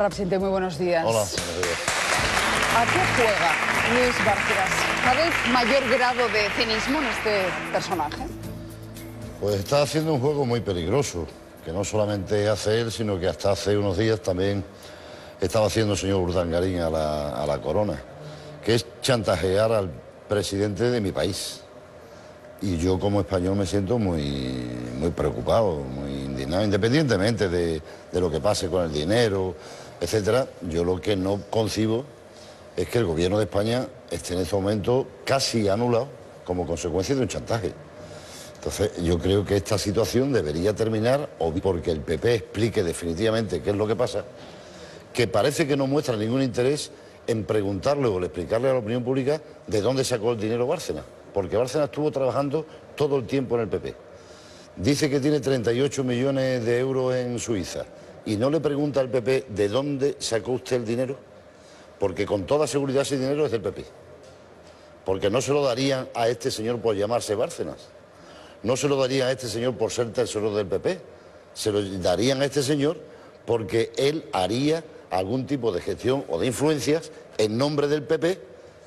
Presidente, muy buenos días. Hola, buenos días. ¿A qué juega Luis Bárcenas? ¿Cada vez mayor grado de cinismo en este personaje? Pues está haciendo un juego muy peligroso, que no solamente hace él, sino que hasta hace unos días también estaba haciendo el señor Urdangarín a la corona, que es chantajear al presidente de mi país. Y yo como español me siento muy preocupado, muy indignado, independientemente de lo que pase con el dinero, etcétera. Yo lo que no concibo es que el gobierno de España esté en este momento casi anulado como consecuencia de un chantaje. Entonces yo creo que esta situación debería terminar o porque el PP explique definitivamente qué es lo que pasa, que parece que no muestra ningún interés en preguntarle o explicarle a la opinión pública de dónde sacó el dinero Bárcenas, porque Bárcenas estuvo trabajando todo el tiempo en el PP. Dice que tiene 38 millones de euros en Suiza y no le pregunta al PP de dónde sacó usted el dinero, porque con toda seguridad ese dinero es del PP, porque no se lo darían a este señor por llamarse Bárcenas, no se lo darían a este señor por ser tesorero del PP, se lo darían a este señor porque él haría algún tipo de gestión o de influencias en nombre del PP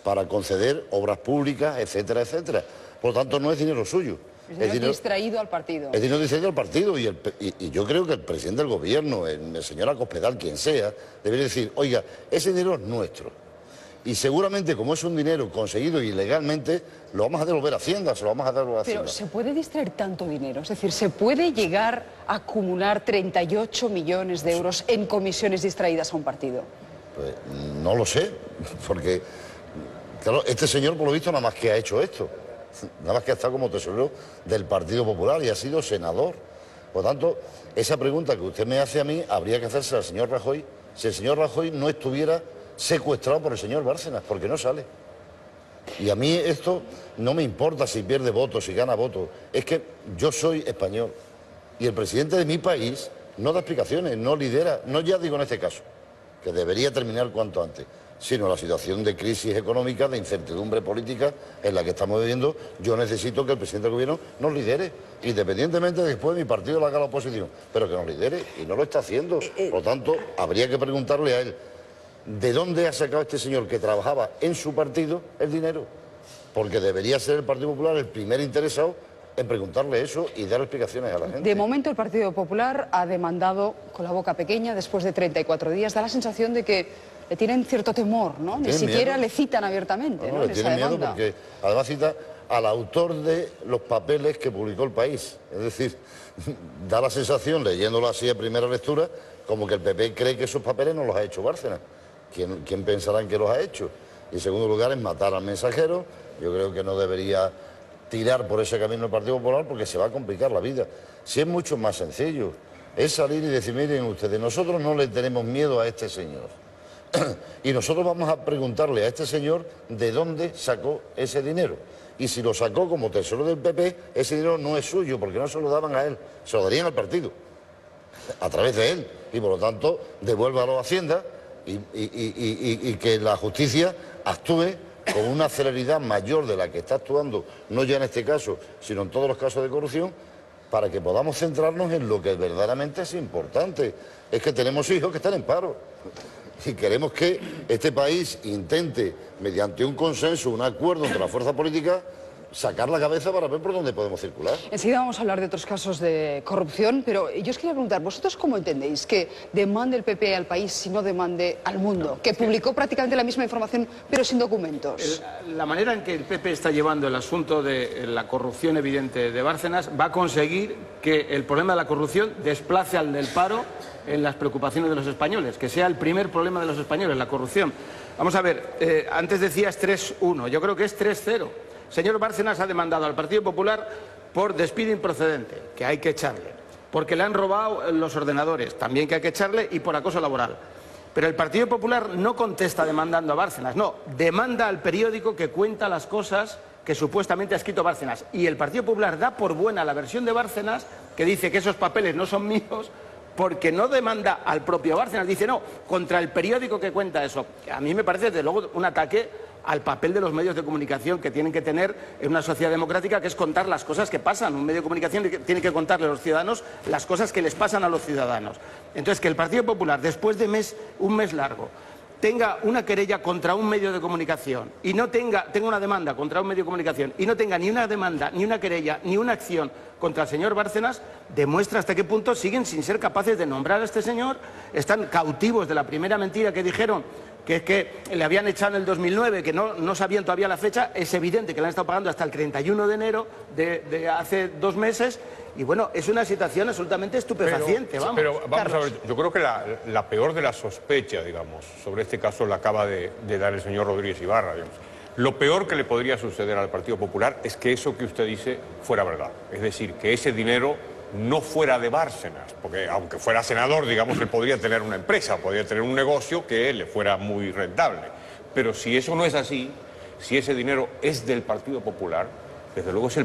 para conceder obras públicas, etcétera, etcétera. Por lo tanto, no es dinero suyo. Es dinero distraído al partido. Es dinero distraído al partido y yo creo que el presidente del gobierno, el señor Acospedal, quien sea, debería decir, oiga, ese dinero es nuestro. Y seguramente, como es un dinero conseguido ilegalmente, lo vamos a devolver a Hacienda, se lo vamos a devolver a Hacienda. Pero ¿se puede distraer tanto dinero? Es decir, ¿se puede llegar a acumular 38 millones de euros en comisiones distraídas a un partido? Pues no lo sé, porque claro, este señor por lo visto nada más que ha hecho esto, nada más que ha estado como tesorero del Partido Popular y ha sido senador. Por lo tanto, esa pregunta que usted me hace a mí habría que hacerse al señor Rajoy si el señor Rajoy no estuviera secuestrado por el señor Bárcenas, porque no sale. Y a mí esto no me importa si pierde votos, si gana votos, es que yo soy español y el presidente de mi país no da explicaciones, no lidera, no ya digo en este caso, que debería terminar cuanto antes, sino la situación de crisis económica, de incertidumbre política en la que estamos viviendo. Yo necesito que el presidente del gobierno nos lidere, independientemente de que después mi partido le haga la oposición, pero que nos lidere, y no lo está haciendo. Por lo tanto, habría que preguntarle a él, ¿de dónde ha sacado este señor que trabajaba en su partido el dinero? Porque debería ser el Partido Popular el primer interesado en preguntarle eso y dar explicaciones a la gente. De momento el Partido Popular ha demandado con la boca pequeña después de 34 días. Da la sensación de que le tienen cierto temor, ¿no? Ni siquiera le citan abiertamente, ¿no? Le tienen miedo porque además cita al autor de los papeles que publicó El País. Es decir, da la sensación, leyéndolo así a primera lectura, como que el PP cree que esos papeles no los ha hecho Bárcenas. ¿Quién pensará en que los ha hecho? Y en segundo lugar es matar al mensajero. Yo creo que no debería tirar por ese camino el Partido Popular porque se va a complicar la vida. Si es mucho más sencillo, es salir y decir, miren ustedes, nosotros no le tenemos miedo a este señor. Y nosotros vamos a preguntarle a este señor de dónde sacó ese dinero. Y si lo sacó como tesorero del PP, ese dinero no es suyo porque no se lo daban a él, se lo darían al partido, a través de él. Y por lo tanto, devuélvalo a Hacienda y que la justicia actúe con una celeridad mayor de la que está actuando, no ya en este caso, sino en todos los casos de corrupción, para que podamos centrarnos en lo que verdaderamente es importante. Es que tenemos hijos que están en paro y queremos que este país intente, mediante un consenso, un acuerdo entre las fuerzas políticas, sacar la cabeza para ver por dónde podemos circular. Enseguida vamos a hablar de otros casos de corrupción, pero yo os quería preguntar, ¿vosotros cómo entendéis que demande el PP al país si no demande al mundo? Que publicó prácticamente la misma información, pero sin documentos. La manera en que el PP está llevando el asunto de la corrupción evidente de Bárcenas va a conseguir que el problema de la corrupción desplace al del paro en las preocupaciones de los españoles, que sea el primer problema de los españoles, la corrupción. Vamos a ver, antes decías 3-1, yo creo que es 3-0. Señor Bárcenas ha demandado al Partido Popular por despido improcedente, que hay que echarle, porque le han robado los ordenadores, también que hay que echarle, y por acoso laboral. Pero el Partido Popular no contesta demandando a Bárcenas, no, demanda al periódico que cuenta las cosas que supuestamente ha escrito Bárcenas. Y el Partido Popular da por buena la versión de Bárcenas, que dice que esos papeles no son míos, porque no demanda al propio Bárcenas, dice no, contra el periódico que cuenta eso. A mí me parece desde luego un ataque al papel de los medios de comunicación que tienen que tener en una sociedad democrática, que es contar las cosas que pasan. Un medio de comunicación tiene que contarle a los ciudadanos las cosas que les pasan a los ciudadanos. Entonces, que el Partido Popular, después de un mes largo, tenga una querella contra un medio de comunicación y no tenga una demanda contra un medio de comunicación y no tenga ni una demanda, ni una querella, ni una acción contra el señor Bárcenas, demuestra hasta qué punto siguen sin ser capaces de nombrar a este señor, están cautivos de la primera mentira que dijeron, que es que le habían echado en el 2009, que no sabían todavía la fecha. Es evidente que le han estado pagando hasta el 31 de enero de hace 2 meses. Y bueno, es una situación absolutamente estupefaciente, vamos. Pero vamos Carlos. a ver, yo creo que la peor de las sospechas, digamos, sobre este caso la acaba de dar el señor Rodríguez Ibarra, digamos. Lo peor que le podría suceder al Partido Popular es que eso que usted dice fuera verdad. Es decir, que ese dinero no fuera de Bárcenas, porque aunque fuera senador, digamos, él podría tener una empresa, podría tener un negocio que le fuera muy rentable. Pero si eso no es así, si ese dinero es del Partido Popular, desde luego es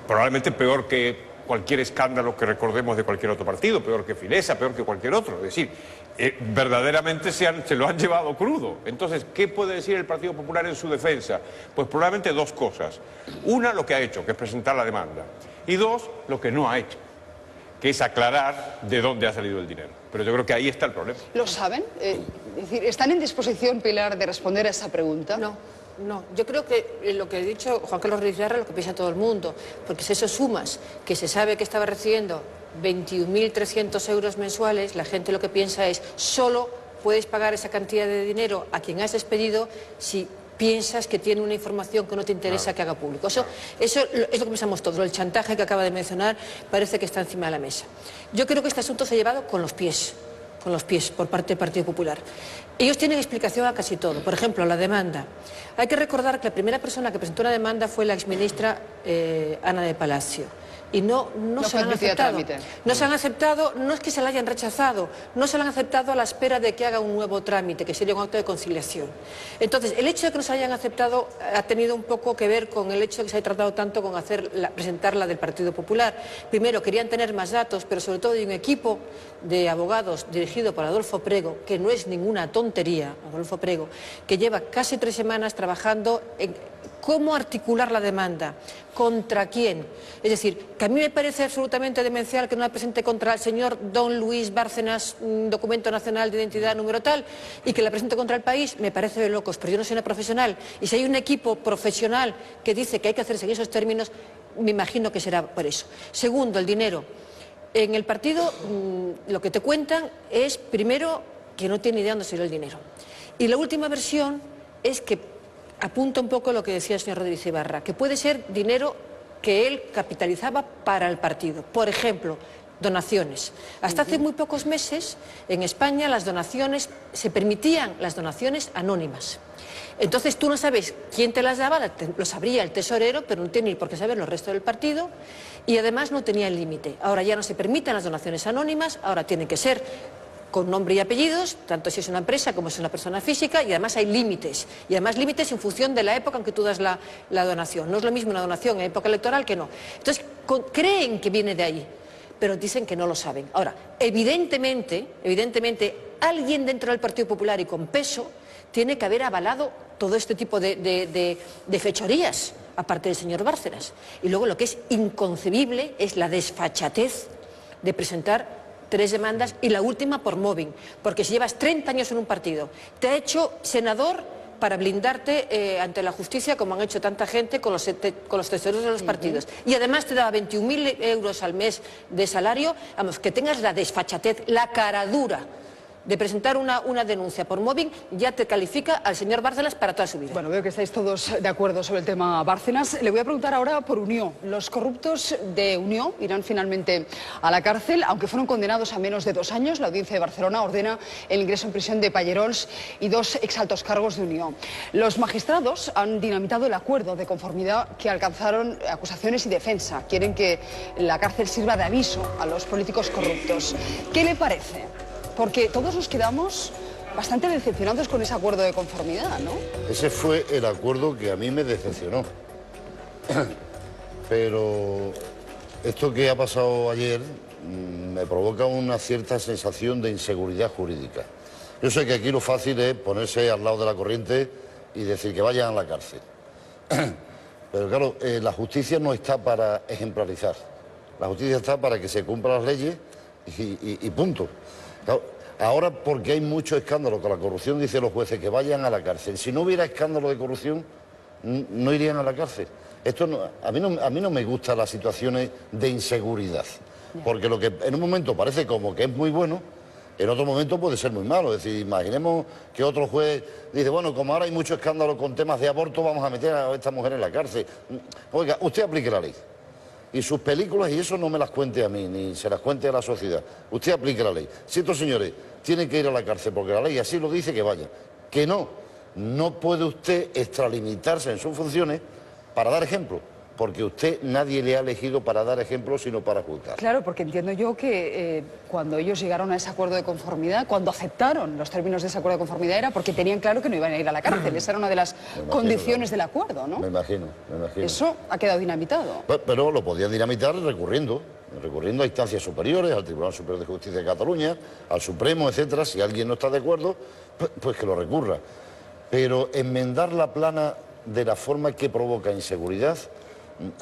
probablemente peor que cualquier escándalo que recordemos de cualquier otro partido, peor que Filesa, peor que cualquier otro. Es decir, verdaderamente se lo han llevado crudo. Entonces, ¿qué puede decir el Partido Popular en su defensa? Pues probablemente 2 cosas. Una, lo que ha hecho, que es presentar la demanda. Y 2, lo que no ha hecho, que es aclarar de dónde ha salido el dinero. Pero yo creo que ahí está el problema. ¿Lo saben? Es decir, ¿están en disposición, Pilar, de responder a esa pregunta? No, yo creo que lo que ha dicho Juan Carlos Rodríguez Ibarra es lo que piensa todo el mundo, porque si eso sumas que se sabe que estaba recibiendo 21.300 euros mensuales, la gente lo que piensa es, solo puedes pagar esa cantidad de dinero a quien has despedido si piensas que tiene una información que no te interesa que haga público. Eso es lo que pensamos todos. El chantaje que acaba de mencionar parece que está encima de la mesa. Yo creo que este asunto se ha llevado con los pies por parte del Partido Popular. Ellos tienen explicación a casi todo. Por ejemplo, la demanda. Hay que recordar que la primera persona que presentó una demanda fue la exministra Ana de Palacio. Y no se la han aceptado. No se han aceptado, no es que se la hayan rechazado, no se la han aceptado a la espera de que haga un nuevo trámite, que sería un acto de conciliación. Entonces, el hecho de que no se la hayan aceptado ha tenido un poco que ver con el hecho de que se haya tratado tanto con presentar la del Partido Popular. Primero, querían tener más datos, pero sobre todo hay un equipo de abogados dirigido por Adolfo Prego, que no es ninguna tontería, Adolfo Prego, que lleva casi 3 semanas trabajando en cómo articular la demanda, contra quién. Es decir, que a mí me parece absolutamente demencial que no la presente contra el señor don Luis Bárcenas, un documento nacional de identidad número tal, y que la presente contra el país, me parece de locos, pero yo no soy una profesional. Y si hay un equipo profesional que dice que hay que hacerse en esos términos, me imagino que será por eso. Segundo, el dinero. En el partido lo que te cuentan es, primero, que no tiene idea dónde salió el dinero. Y la última versión es que apunta un poco lo que decía el señor Rodríguez Ibarra, que puede ser dinero que él capitalizaba para el partido. Por ejemplo, donaciones. Hasta hace muy pocos meses, en España, se permitían las donaciones anónimas. Entonces tú no sabes quién te las daba, lo sabría el tesorero, pero no tiene ni por qué saberlo el resto del partido, y además no tenía el límite. Ahora ya no se permiten las donaciones anónimas, ahora tienen que ser con nombre y apellidos, tanto si es una empresa como si es una persona física, y además hay límites. Y además límites en función de la época en que tú das la donación. No es lo mismo una donación en época electoral que no. Entonces, creen que viene de ahí, pero dicen que no lo saben. Ahora, evidentemente, alguien dentro del Partido Popular y con peso tiene que haber avalado todo este tipo de fechorías, aparte del señor Bárcenas. Y luego lo que es inconcebible es la desfachatez de presentar 3 demandas y la última por mobbing, porque si llevas 30 años en un partido, te ha hecho senador para blindarte ante la justicia, como han hecho tanta gente con los tesoreros de los partidos, y además te daba 21.000 euros al mes de salario, vamos, que tengas la desfachatez, la caradura de presentar una denuncia por mobbing, ya te califica al señor Bárcenas para toda su vida. Bueno, veo que estáis todos de acuerdo sobre el tema Bárcenas. Le voy a preguntar ahora por Unió. Los corruptos de Unió irán finalmente a la cárcel, aunque fueron condenados a menos de 2 años. La Audiencia de Barcelona ordena el ingreso en prisión de Pallerols y 2 exaltos cargos de Unió. Los magistrados han dinamitado el acuerdo de conformidad que alcanzaron acusaciones y defensa. Quieren que la cárcel sirva de aviso a los políticos corruptos. ¿Qué le parece? Porque todos nos quedamos bastante decepcionados con ese acuerdo de conformidad, ¿no? Ese fue el acuerdo que a mí me decepcionó. Pero esto que ha pasado ayer me provoca una cierta sensación de inseguridad jurídica. Yo sé que aquí lo fácil es ponerse al lado de la corriente y decir que vayan a la cárcel. Pero claro, la justicia no está para ejemplarizar. La justicia está para que se cumplan las leyes y punto. Claro, ahora, porque hay mucho escándalo con la corrupción, dicen los jueces que vayan a la cárcel. Si no hubiera escándalo de corrupción, no irían a la cárcel. Esto no, a mí no me gustan las situaciones de inseguridad, porque lo que en un momento parece como que es muy bueno, en otro momento puede ser muy malo. Es decir, imaginemos que otro juez dice, bueno, como ahora hay mucho escándalo con temas de aborto, vamos a meter a esta mujer en la cárcel. Oiga, usted aplique la ley. Y sus películas, y eso no me las cuente a mí, ni se las cuente a la sociedad. Usted aplique la ley. Si estos señores tienen que ir a la cárcel porque la ley así lo dice, que vayan. Que no puede usted extralimitarse en sus funciones para dar ejemplo, porque usted nadie le ha elegido para dar ejemplo, sino para juzgar. Claro, porque entiendo yo que cuando ellos llegaron a ese acuerdo de conformidad, cuando aceptaron los términos de ese acuerdo de conformidad, era porque tenían claro que no iban a ir a la cárcel. Esa era una de las condiciones del acuerdo, ¿no? Me imagino. Eso ha quedado dinamitado. Pero lo podían dinamitar recurriendo a instancias superiores, al Tribunal Superior de Justicia de Cataluña, al Supremo, etcétera. Si alguien no está de acuerdo, pues que lo recurra. Pero enmendar la plana de la forma que provoca inseguridad,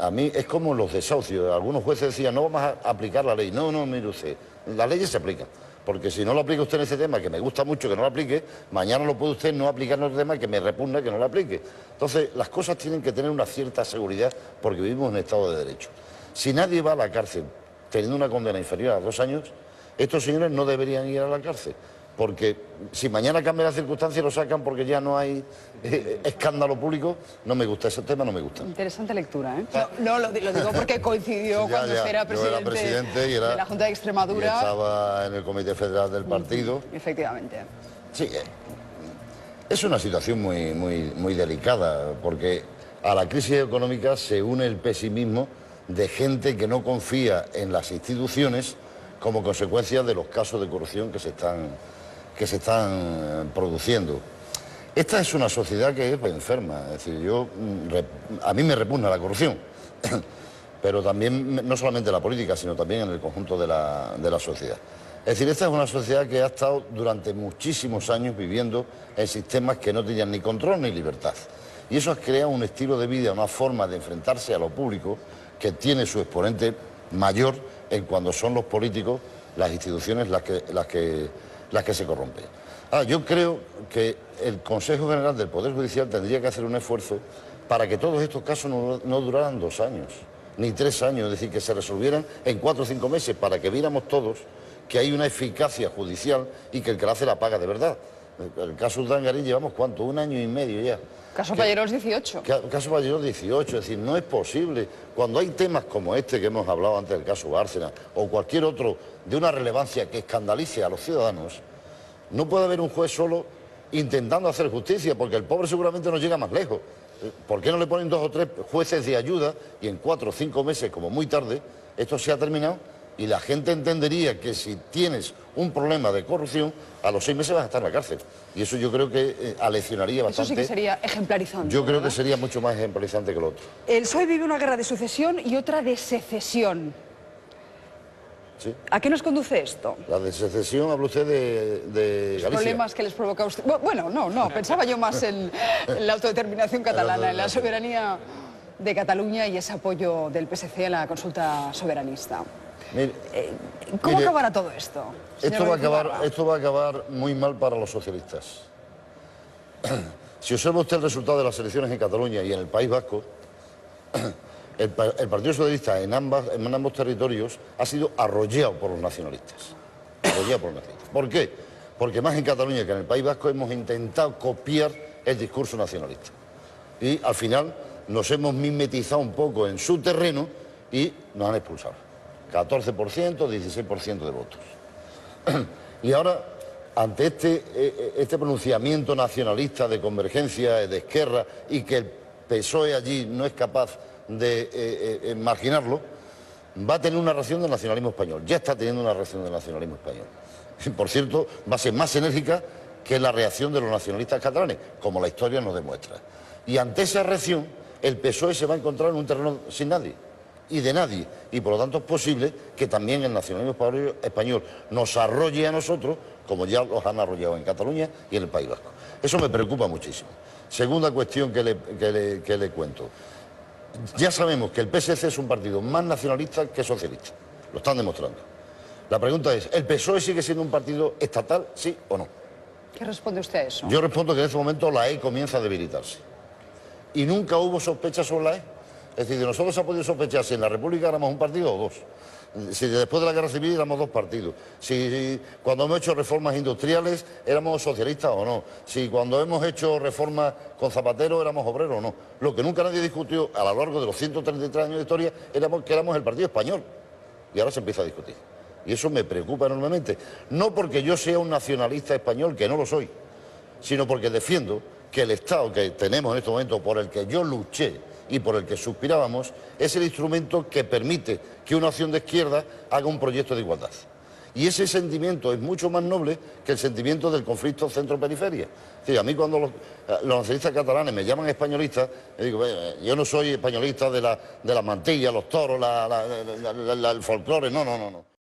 a mí es como los desahucios. Algunos jueces decían, no vamos a aplicar la ley. No, mire usted, las leyes se aplican. Porque si no lo aplica usted en ese tema, que me gusta mucho que no lo aplique, mañana lo puede usted no aplicar en otro tema que me repugna que no lo aplique. Entonces, las cosas tienen que tener una cierta seguridad porque vivimos en Estado de Derecho. Si nadie va a la cárcel teniendo una condena inferior a 2 años, estos señores no deberían ir a la cárcel. Porque si mañana cambia la circunstancia y lo sacan porque ya no hay escándalo público, no me gusta, ese tema no me gusta. Interesante lectura, ¿eh? No, lo digo porque coincidió cuando usted era presidente y de la Junta de Extremadura. Y estaba en el Comité Federal del partido. Efectivamente. Sí, es una situación muy delicada, porque a la crisis económica se une el pesimismo de gente que no confía en las instituciones como consecuencia de los casos de corrupción que se están produciendo. Esta es una sociedad que es enferma, es decir, a mí me repugna la corrupción, pero también, no solamente en la política, sino también en el conjunto de la sociedad. Es decir, esta es una sociedad que ha estado durante muchísimos años viviendo en sistemas que no tenían ni control ni libertad. Y eso ha creado un estilo de vida, una forma de enfrentarse a lo público que tiene su exponente mayor en cuando son los políticos, las instituciones las que se corrompen. Yo creo que el Consejo General del Poder Judicial tendría que hacer un esfuerzo para que todos estos casos no duraran 2 años, ni 3 años, es decir, que se resolvieran en 4 o 5 meses, para que viéramos todos que hay una eficacia judicial y que el que la hace la paga de verdad. El caso Urdangarín llevamos, ¿cuánto? 1 año y medio ya. Caso Palleros 18. Caso Palleros 18, es decir, no es posible. Cuando hay temas como este que hemos hablado antes del caso Bárcenas, o cualquier otro de una relevancia que escandalice a los ciudadanos, no puede haber un juez solo intentando hacer justicia, porque el pobre seguramente no llega más lejos. ¿Por qué no le ponen 2 o 3 jueces de ayuda y en 4 o 5 meses, como muy tarde, esto se ha terminado? Y la gente entendería que si tienes un problema de corrupción, a los 6 meses vas a estar en la cárcel. Y eso yo creo que aleccionaría bastante. Eso sí que sería ejemplarizante. Yo creo que sería mucho más ejemplarizante que lo otro. El PSOE vive una guerra de sucesión y otra de secesión. ¿Sí? ¿A qué nos conduce esto? La de secesión, habla usted de Galicia. Los problemas que les provoca a usted. Bueno, no, pensaba yo más en la autodeterminación catalana, en la soberanía de Cataluña y ese apoyo del PSC a la consulta soberanista. ¿Cómo acabará todo esto? Esto va a acabar muy mal para los socialistas. Si observa usted el resultado de las elecciones en Cataluña y en el País Vasco, el Partido Socialista en ambos territorios ha sido arrollado por los nacionalistas. ¿Por qué? Porque más en Cataluña que en el País Vasco hemos intentado copiar el discurso nacionalista. Y al final nos hemos mimetizado un poco en su terreno y nos han expulsado. 14%, 16% de votos. Y ahora, ante este pronunciamiento nacionalista de Convergencia, de Esquerra, y que el PSOE allí no es capaz de marginarlo, va a tener una reacción del nacionalismo español. Ya está teniendo una reacción del nacionalismo español. Por cierto, va a ser más enérgica que la reacción de los nacionalistas catalanes, como la historia nos demuestra. Y ante esa reacción, el PSOE se va a encontrar en un terreno sin nadie. y de nadie. Y por lo tanto es posible que también el nacionalismo español nos arrolle a nosotros, como ya los han arrollado en Cataluña y en el País Vasco. Eso me preocupa muchísimo. Segunda cuestión que le cuento. Ya sabemos que el PSC es un partido más nacionalista que socialista. Lo están demostrando. La pregunta es, ¿el PSOE sigue siendo un partido estatal, sí o no? ¿Qué responde usted a eso? Yo respondo que en este momento la E comienza a debilitarse. Y nunca hubo sospechas sobre la E. Es decir, de nosotros se ha podido sospechar si en la República éramos un partido o dos. Si después de la Guerra Civil éramos dos partidos. Si cuando hemos hecho reformas industriales éramos socialistas o no. Si cuando hemos hecho reformas con Zapatero éramos obreros o no. Lo que nunca nadie discutió a lo largo de los 133 años de historia era que éramos el partido español. Y ahora se empieza a discutir. Y eso me preocupa enormemente. No porque yo sea un nacionalista español, que no lo soy, sino porque defiendo que el Estado que tenemos en este momento, por el que yo luché y por el que suspirábamos, es el instrumento que permite que una acción de izquierda haga un proyecto de igualdad. Y ese sentimiento es mucho más noble que el sentimiento del conflicto centro-periferia. Es decir, a mí cuando los nacionalistas catalanes me llaman españolista, me digo, yo no soy españolista de las mantillas, los toros, el folclore, no.